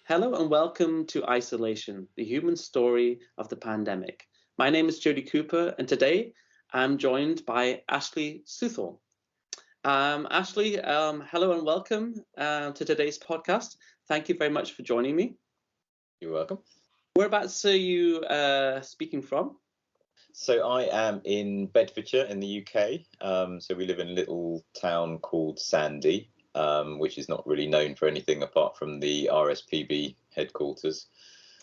Hello and welcome to Isolation, the human story of the pandemic. My name is Jody Cooper, and today I'm joined by Ashley Southall. Ashley, hello and welcome to today's podcast. Thank you very much for joining me. You're welcome. Whereabouts are you speaking from? So I am in Bedfordshire in the UK. So we live in a little town called Sandy, which is not really known for anything apart from the RSPB headquarters.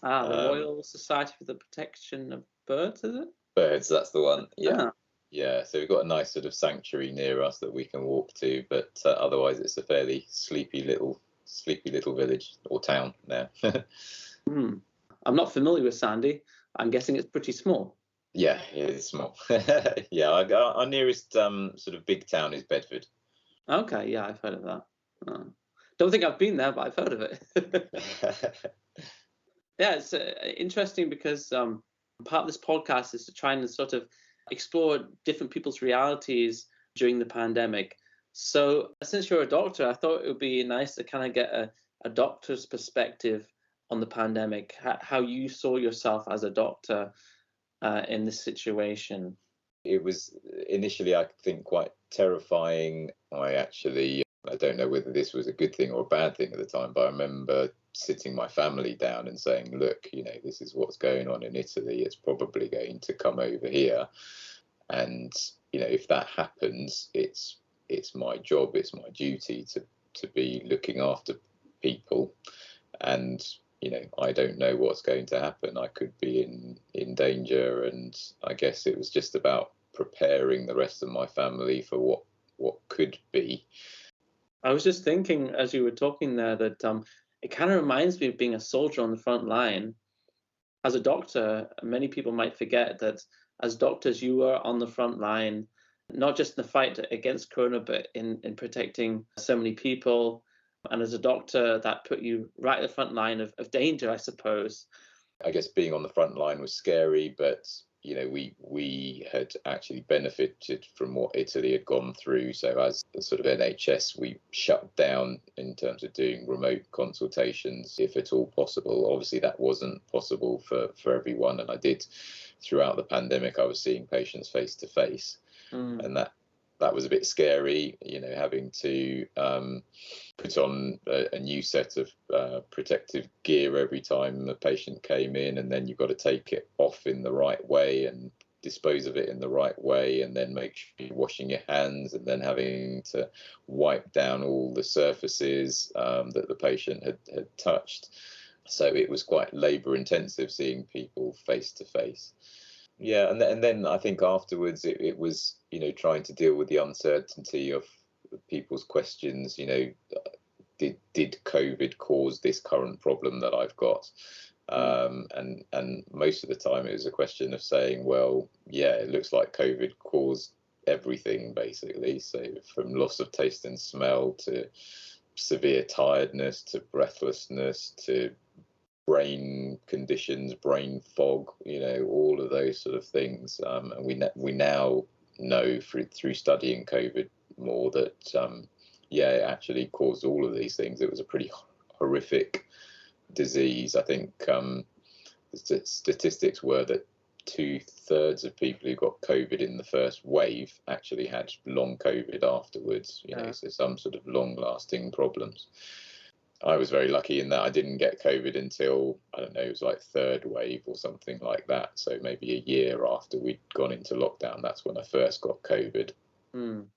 The Royal Society for the Protection of Birds, is it? Birds, that's the one. Yeah. Ah. Yeah, so we've got a nice sort of sanctuary near us that we can walk to, but otherwise it's a fairly sleepy little village or town now. I'm not familiar with Sandy. I'm guessing it's pretty small. Yeah, it is small. Yeah, our nearest sort of big town is Bedford. Okay, yeah, I've heard of that. Don't think I've been there, but I've heard of it. Yeah, it's interesting because part of this podcast is to try and sort of explore different people's realities during the pandemic. So since you're a doctor, I thought it would be nice to kind of get a doctor's perspective on the pandemic, how you saw yourself as a doctor in this situation. It was initially, I think, quite terrifying. I don't know whether this was a good thing or a bad thing at the time, but I remember sitting my family down and saying, look, this is what's going on in Italy. It's probably going to come over here. And, if that happens, it's my job, it's my duty to be looking after people. And, I don't know what's going to happen. I could be in danger. And I guess it was just about preparing the rest of my family for what could be. I was just thinking as you were talking there that it kind of reminds me of being a soldier on the front line. As a doctor, many people might forget that as doctors, you were on the front line, not just in the fight against corona, but in protecting so many people. And as a doctor, that put you right at the front line of danger, I suppose. I guess being on the front line was scary, but we had actually benefited from what Italy had gone through. So as a sort of NHS, we shut down in terms of doing remote consultations, if at all possible. Obviously, that wasn't possible for everyone. And I did, throughout the pandemic, I was seeing patients face to face. And that was a bit scary, having to put on a new set of protective gear every time a patient came in, and then you've got to take it off in the right way and dispose of it in the right way, and then make sure you're washing your hands, and then having to wipe down all the surfaces that the patient had touched. So it was quite labour intensive seeing people face to face. Yeah, and then I think afterwards it was, trying to deal with the uncertainty of people's questions. Did COVID cause this current problem that I've got? And most of the time it was a question of saying, well, yeah, it looks like COVID caused everything, basically. So from loss of taste and smell to severe tiredness to breathlessness to brain conditions, brain fog, all of those sort of things. And we now know through studying COVID more that, it actually caused all of these things. It was a pretty horrific disease. I think the statistics were that 2/3 of people who got COVID in the first wave actually had long COVID afterwards, so some sort of long-lasting problems. I was very lucky in that I didn't get COVID until, I don't know, it was like third wave or something like that. So maybe a year after we'd gone into lockdown, that's when I first got COVID. And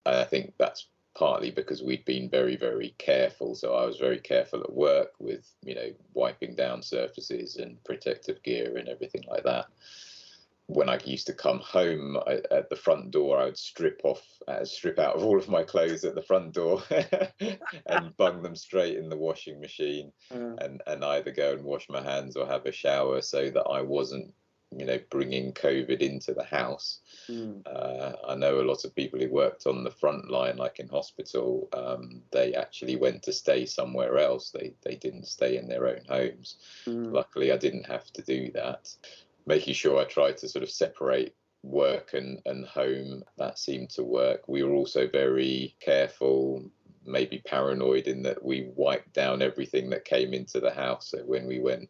I think that's partly because we'd been very, very careful. So I was very careful at work with, wiping down surfaces and protective gear and everything like that. When I used to come home at the front door, I would strip out of all of my clothes at the front door and bung them straight in the washing machine and either go and wash my hands or have a shower so that I wasn't, bringing COVID into the house. I know a lot of people who worked on the front line, like in hospital, they actually went to stay somewhere else. They didn't stay in their own homes. Luckily, I didn't have to do that. Making sure I tried to sort of separate work and home, that seemed to work. We were also very careful maybe paranoid in that we wiped down everything that came into the house. So when we went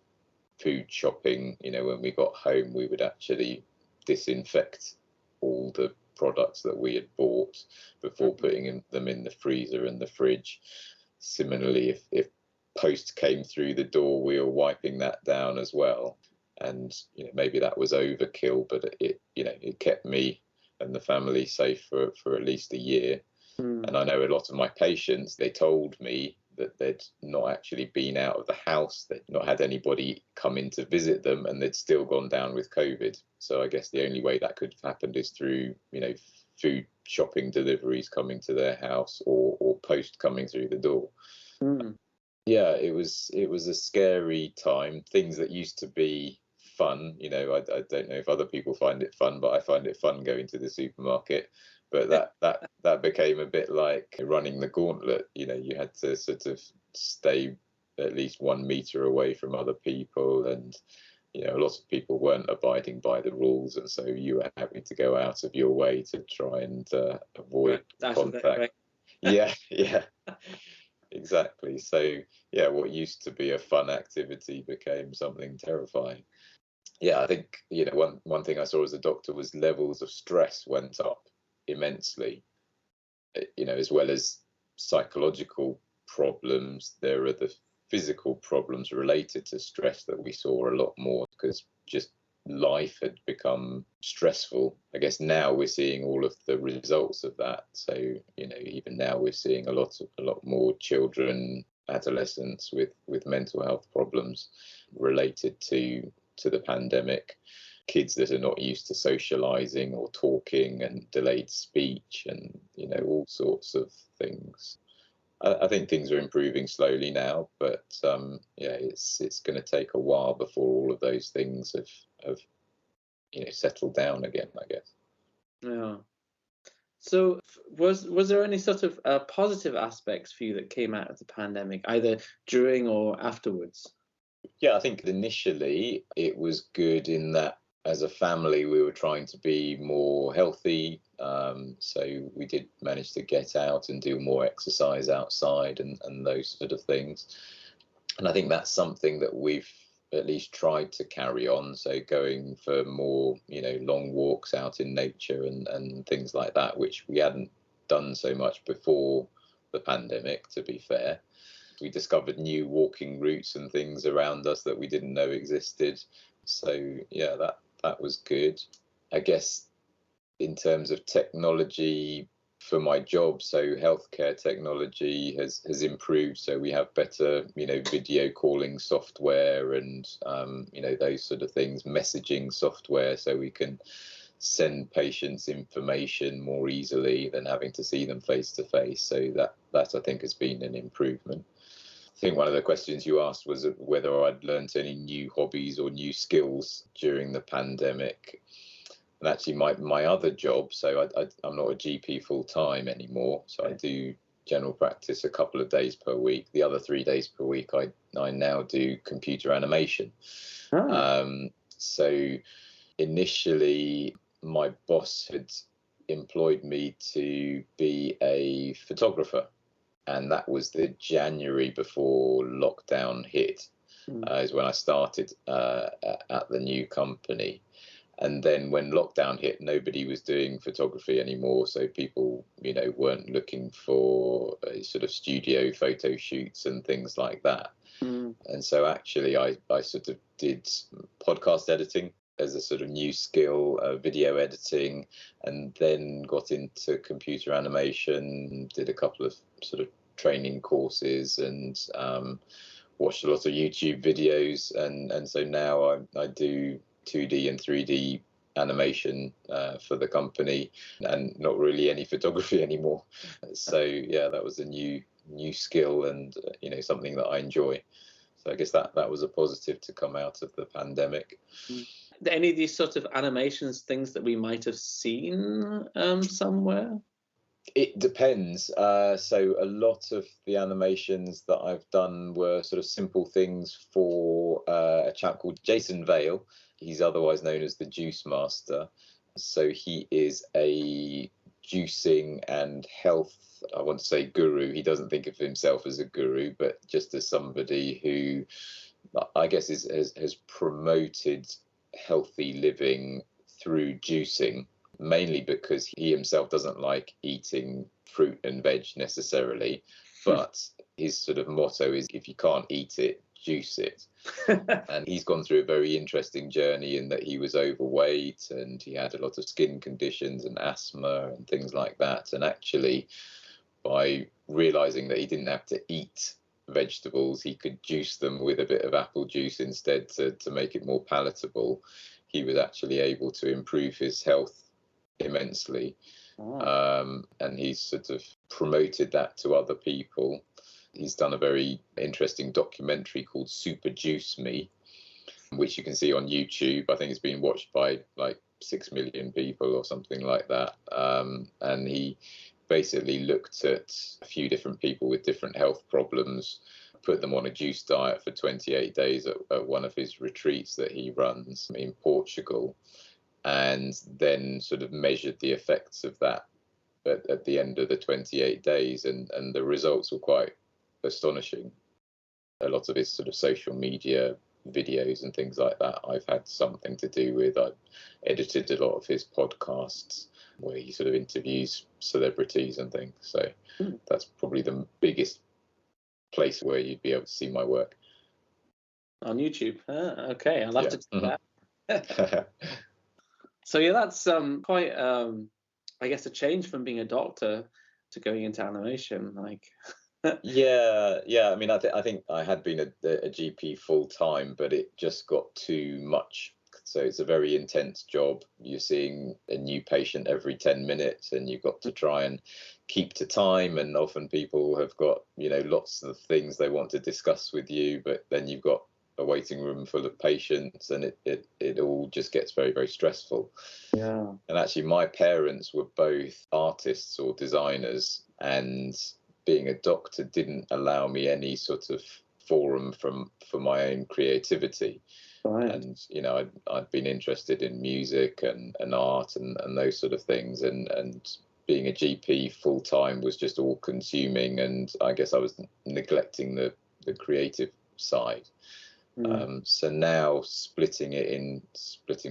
food shopping, when we got home, we would actually disinfect all the products that we had bought before putting them in the freezer and the fridge. Similarly, if post came through the door, we were wiping that down as well. And maybe that was overkill, but it kept me and the family safe for at least a year. And I know a lot of my patients, they told me that they'd not actually been out of the house, they'd not had anybody come in to visit them, and they'd still gone down with COVID. So I guess the only way that could have happened is through, food shopping deliveries coming to their house or post coming through the door. Yeah, it was a scary time. Things that used to be fun, I don't know if other people find it fun, but I find it fun going to the supermarket. But that became a bit like running the gauntlet. You had to sort of stay at least 1 meter away from other people, and a lot of people weren't abiding by the rules, and so you were having to go out of your way to try and avoid contact. Yeah, exactly. So yeah, what used to be a fun activity became something terrifying. Yeah, I think one thing I saw as a doctor was levels of stress went up immensely. As well as psychological problems, there are the physical problems related to stress that we saw a lot more, because just life had become stressful. I guess now we're seeing all of the results of that. So even now we're seeing a lot more children, adolescents with mental health problems related to the pandemic. Kids that are not used to socializing or talking, and delayed speech, and all sorts of things. I think things are improving slowly now, but it's going to take a while before all of those things have settled down again, I guess. Yeah. So was there any sort of positive aspects for you that came out of the pandemic, either during or afterwards? Yeah, I think initially it was good in that as a family we were trying to be more healthy. So we did manage to get out and do more exercise outside and those sort of things. And I think that's something that we've at least tried to carry on. So going for more, long walks out in nature and things like that, which we hadn't done so much before the pandemic, to be fair. We discovered new walking routes and things around us that we didn't know existed. So yeah, that was good. I guess in terms of technology for my job, so healthcare technology has improved. So we have better, video calling software and, those sort of things, messaging software, so we can send patients information more easily than having to see them face to face. So that I think has been an improvement. I think one of the questions you asked was whether I'd learnt any new hobbies or new skills during the pandemic. And actually my other job, so I'm not a GP full time anymore, so I do general practice a couple of days per week. The other 3 days per week I now do computer animation. So initially my boss had employed me to be a photographer, and that was the January before lockdown hit, is when I started at the new company. And then when lockdown hit, nobody was doing photography anymore. So people, weren't looking for sort of studio photo shoots and things like that. And so actually I sort of did podcast editing as a sort of new skill, video editing, and then got into computer animation, did a couple of sort of training courses, and watched a lot of YouTube videos. And so now I do 2D and 3D animation for the company, and not really any photography anymore. So yeah, that was a new skill, and something that I enjoy. So I guess that was a positive to come out of the pandemic. Any of these sort of animations, things that we might have seen somewhere? It depends. So a lot of the animations that I've done were sort of simple things for a chap called Jason Vale. He's otherwise known as the Juice Master. So he is a juicing and health, I want to say guru. He doesn't think of himself as a guru, but just as somebody who I guess has promoted healthy living through juicing, mainly because he himself doesn't like eating fruit and veg necessarily, but his sort of motto is, if you can't eat it, juice it. And he's gone through a very interesting journey in that he was overweight and he had a lot of skin conditions and asthma and things like that. And actually, by realizing that he didn't have to eat vegetables, he could juice them with a bit of apple juice instead to make it more palatable, he was actually able to improve his health immensely. And he's sort of promoted that to other people. He's done a very interesting documentary called Super Juice Me, which you can see on YouTube. I think it's been watched by like 6 million people or something like that. And he basically looked at a few different people with different health problems, put them on a juice diet for 28 days at one of his retreats that he runs in Portugal, and then sort of measured the effects of that at the end of the 28 days. And the results were quite astonishing. A lot of his sort of social media videos and things like that I've had something to do with. I've edited a lot of his podcasts where he sort of interviews celebrities and things. So that's probably the biggest place where you'd be able to see my work. On YouTube. Okay, I'll have to do that. So yeah, that's quite, I guess, a change from being a doctor to going into animation. Like, yeah. I mean, I think I had been a GP full time, but it just got too much. So it's a very intense job. You're seeing a new patient every 10 minutes, and you've got to try and keep to time. And often people have got, lots of things they want to discuss with you, but then you've got a waiting room full of patients, and it all just gets very, very stressful. Yeah. And actually, my parents were both artists or designers, and being a doctor didn't allow me any sort of forum for my own creativity. Right. And I'd been interested in music and art and those sort of things, and being a GP full time was just all consuming, and I guess I was neglecting the creative side. So now splitting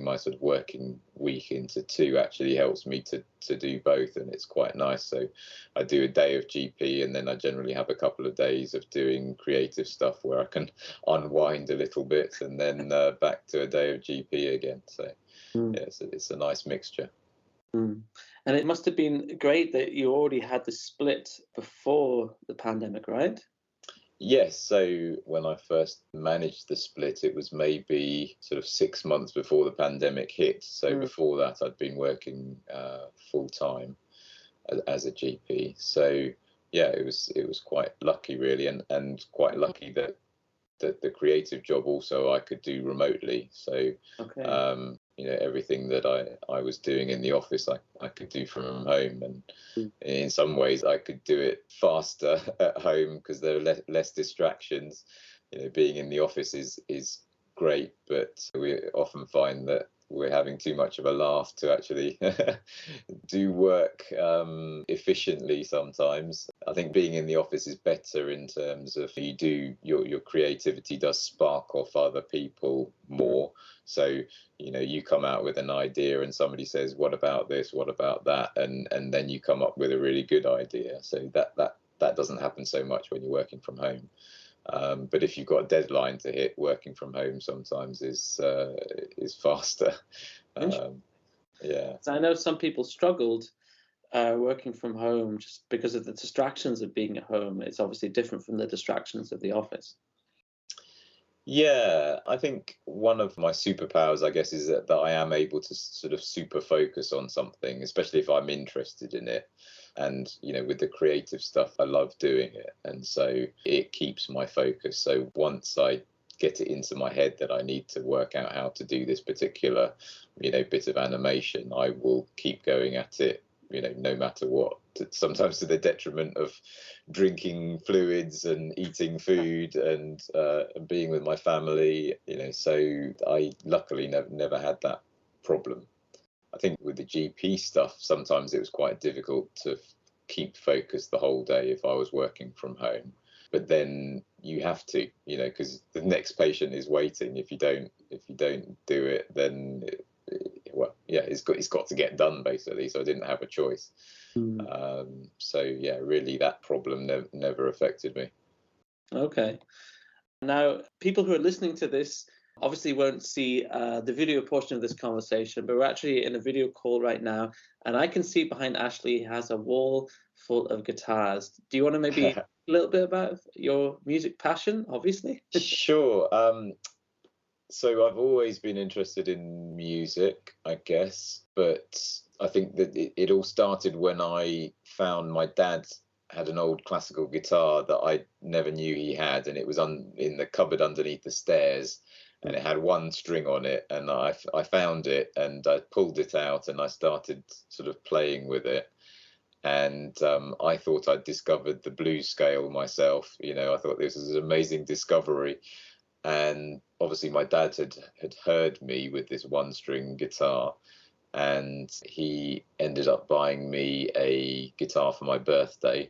my sort of working week into two actually helps me to do both, and it's quite nice. So I do a day of GP, and then I generally have a couple of days of doing creative stuff where I can unwind a little bit, and then back to a day of GP again. So yeah, it's a nice mixture. And it must have been great that you already had the split before the pandemic, right? Yes, so when I first managed the split, it was maybe sort of 6 months before the pandemic hit. So before that, I'd been working full time as a GP. So yeah, it was quite lucky, really, and quite lucky that the creative job also I could do remotely. So everything that I was doing in the office, I could do from home, and in some ways I could do it faster at home because there are less distractions. Being in the office is great, but we often find that we're having too much of a laugh to actually do work efficiently sometimes. I think being in the office is better in terms of your creativity does spark off other people more. So, you come out with an idea and somebody says, what about this? What about that? And then you come up with a really good idea. So that doesn't happen so much when you're working from home. But if you've got a deadline to hit, working from home sometimes is faster. Yeah. So I know some people struggled working from home just because of the distractions of being at home. It's obviously different from the distractions of the office. Yeah, I think one of my superpowers, I guess, is that I am able to sort of super focus on something, especially if I'm interested in it. And, with the creative stuff, I love doing it. And so it keeps my focus. So once I get it into my head that I need to work out how to do this particular, bit of animation, I will keep going at it, no matter what, sometimes to the detriment of drinking fluids and eating food and being with my family, so I luckily never had that problem. I think with the GP stuff, sometimes it was quite difficult to keep focused the whole day if I was working from home. But then you have to, because the next patient is waiting. If you don't do it, then it's got to get done basically. So I didn't have a choice. So yeah, really that problem never affected me. Okay. Now, people who are listening to this obviously won't see the video portion of this conversation, but we're actually in a video call right now, and I can see behind Ashley has a wall full of guitars. Do you want to maybe a little bit about your music passion, obviously? Sure. So I've always been interested in music, I guess, but I think that it all started when I found my dad had an old classical guitar that I never knew he had, and it was in the cupboard underneath the stairs, and it had one string on it, and I found it and I pulled it out and I started sort of playing with it. And I thought I'd discovered the blues scale myself. I thought this was an amazing discovery. And obviously my dad had heard me with this one string guitar, and he ended up buying me a guitar for my birthday.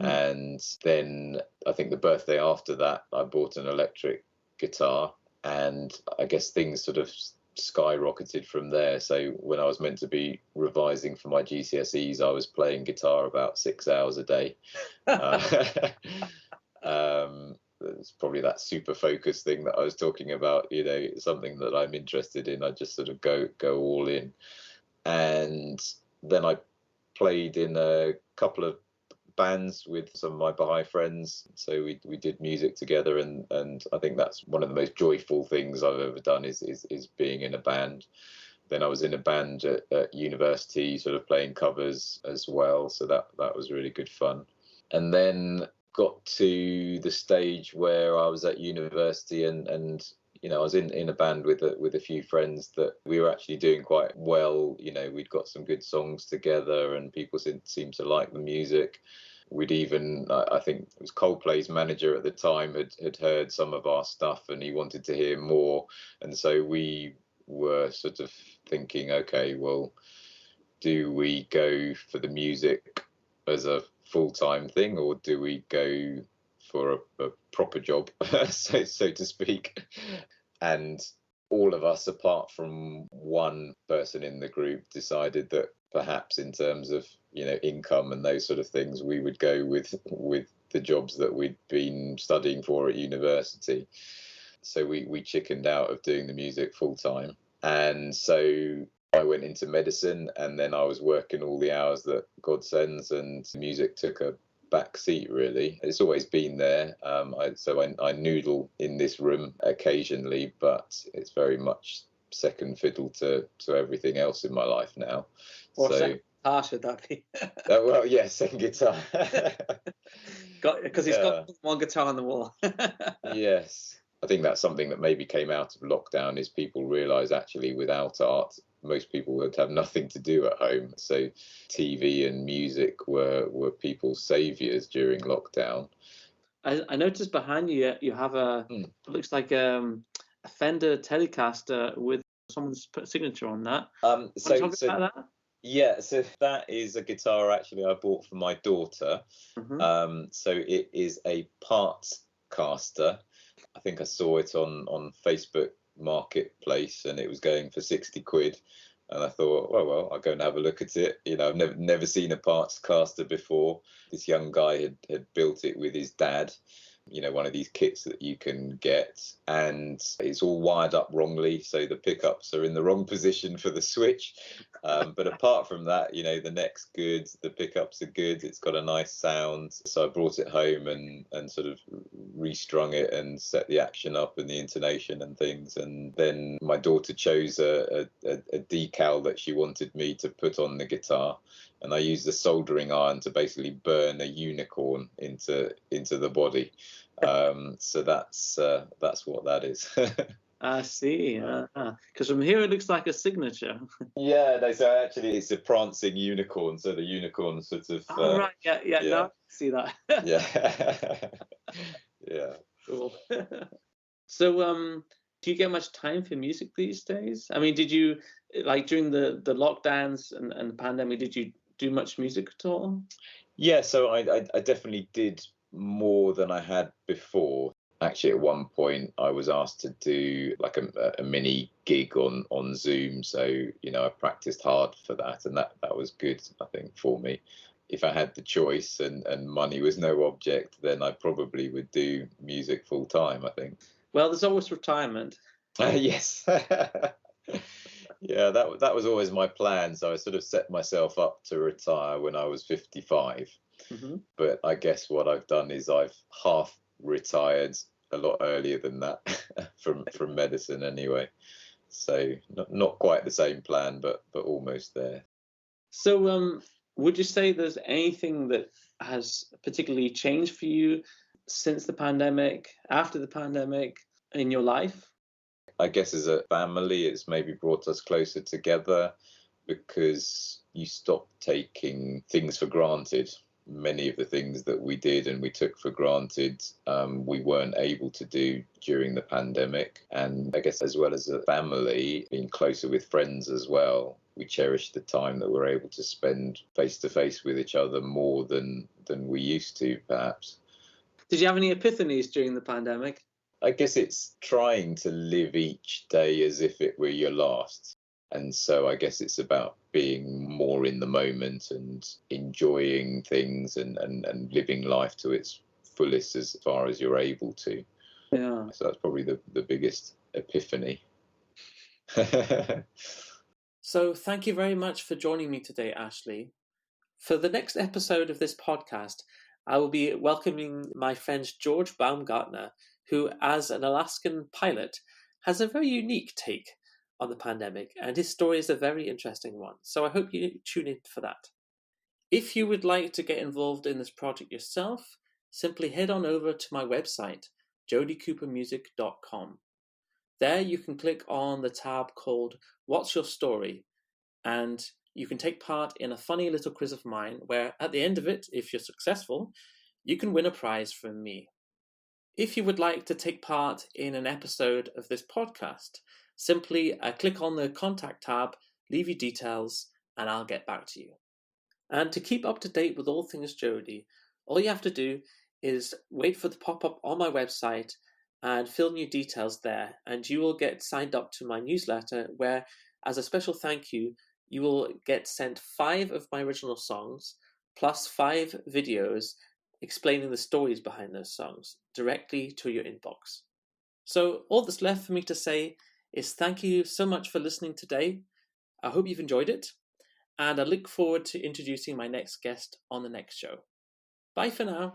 And then I think the birthday after that, I bought an electric guitar, and I guess things sort of skyrocketed from there. So when I was meant to be revising for my GCSEs, I was playing guitar about 6 hours a day. It's probably that super focus thing that I was talking about, something that I'm interested in. I just sort of go all in. And then I played in a couple of bands with some of my Baha'i friends. So we did music together, and I think that's one of the most joyful things I've ever done is being in a band. Then I was in a band at university, sort of playing covers as well. So that was really good fun. And then got to the stage where I was at university, and I was in a band with a few friends that we were actually doing quite well. We'd got some good songs together, and people seemed to like the music. We'd even, I think it was Coldplay's manager at the time, had heard some of our stuff, and he wanted to hear more. And so we were sort of thinking, okay, well, do we go for the music as a full-time thing, or do we go for a proper job, so to speak? And all of us, apart from one person in the group, decided that perhaps in terms of income and those sort of things, we would go with the jobs that we'd been studying for at university. So we chickened out of doing the music full time, and so I went into medicine, and then I was working all the hours that God sends, and music took a back seat, really. It's always been there. I noodle in this room occasionally, but it's very much second fiddle to everything else in my life now. Or second guitar, should that be? Well, yeah, second guitar. Because he's got one guitar on the wall. Yes. I think that's something that maybe came out of lockdown, is people realise actually without art, most people would have nothing to do at home. So TV and music were people's saviours during lockdown. I noticed behind you have it looks like a Fender Telecaster with someone's put a signature on that. So talk about that? Yeah, so that is a guitar actually I bought for my daughter. So it is a parts caster. I think I saw it on Facebook Marketplace, and it was going for 60 quid. And I thought, well, I'll go and have a look at it. I've never seen a parts caster before. This young guy had built it with his dad, one of these kits that you can get, and it's all wired up wrongly, so the pickups are in the wrong position for the switch. But apart from that, the neck's good, the pickups are good, it's got a nice sound. So I brought it home and sort of restrung it and set the action up and the intonation and things. And then my daughter chose a decal that she wanted me to put on the guitar, and I used a soldering iron to basically burn a unicorn into the body. So that's what that is. I see. Because from here it looks like a signature. Yeah, no, so actually it's a prancing unicorn. So the unicorn sort of. Oh, right. Yeah. Now I can see that. Yeah. Yeah. Cool. So, do you get much time for music these days? I mean, did you Like during the lockdowns and the pandemic, did you do much music at all? Yeah, so I definitely did more than I had before. Actually, at one point, I was asked to do like a mini gig on Zoom. So, I practiced hard for that, and that was good, I think, for me. If I had the choice and money was no object, then I probably would do music full time, I think. Well, there's always retirement. Yes. Yeah, that was always my plan. So I sort of set myself up to retire when I was 55. Hmm. But I guess what I've done is I've half retired a lot earlier than that from medicine anyway. So not quite the same plan, but almost there. So, would you say there's anything that has particularly changed for you since the pandemic, after the pandemic, in your life? I guess as a family, it's maybe brought us closer together because you stop taking things for granted. Many of the things that we did and we took for granted, we weren't able to do during the pandemic. And I guess as well as a family, being closer with friends as well, we cherish the time that we're able to spend face to face with each other more than we used to, perhaps. Did you have any epiphanies during the pandemic? I guess it's trying to live each day as if it were your last. And so I guess it's about being more in the moment and enjoying things and living life to its fullest as far as you're able to. Yeah. So that's probably the biggest epiphany. So thank you very much for joining me today, Ashley. For the next episode of this podcast, I will be welcoming my friend George Baumgartner, who, as an Alaskan pilot, has a very unique take on the pandemic, and his story is a very interesting one. So I hope you tune in for that. If you would like to get involved in this project yourself, simply head on over to my website, jodycoopermusic.com. There you can click on the tab called What's Your Story? And you can take part in a funny little quiz of mine where at the end of it, if you're successful, you can win a prize from me. If you would like to take part in an episode of this podcast, simply click on the contact tab, leave your details, and I'll get back to you. And to keep up to date with all things Jody, all you have to do is wait for the pop-up on my website and fill in your details there, and you will get signed up to my newsletter where, as a special thank you, you will get sent 5 of my original songs plus 5 videos explaining the stories behind those songs directly to your inbox. So all that's left for me to say is thank you so much for listening today. I hope you've enjoyed it, and I look forward to introducing my next guest on the next show. Bye for now.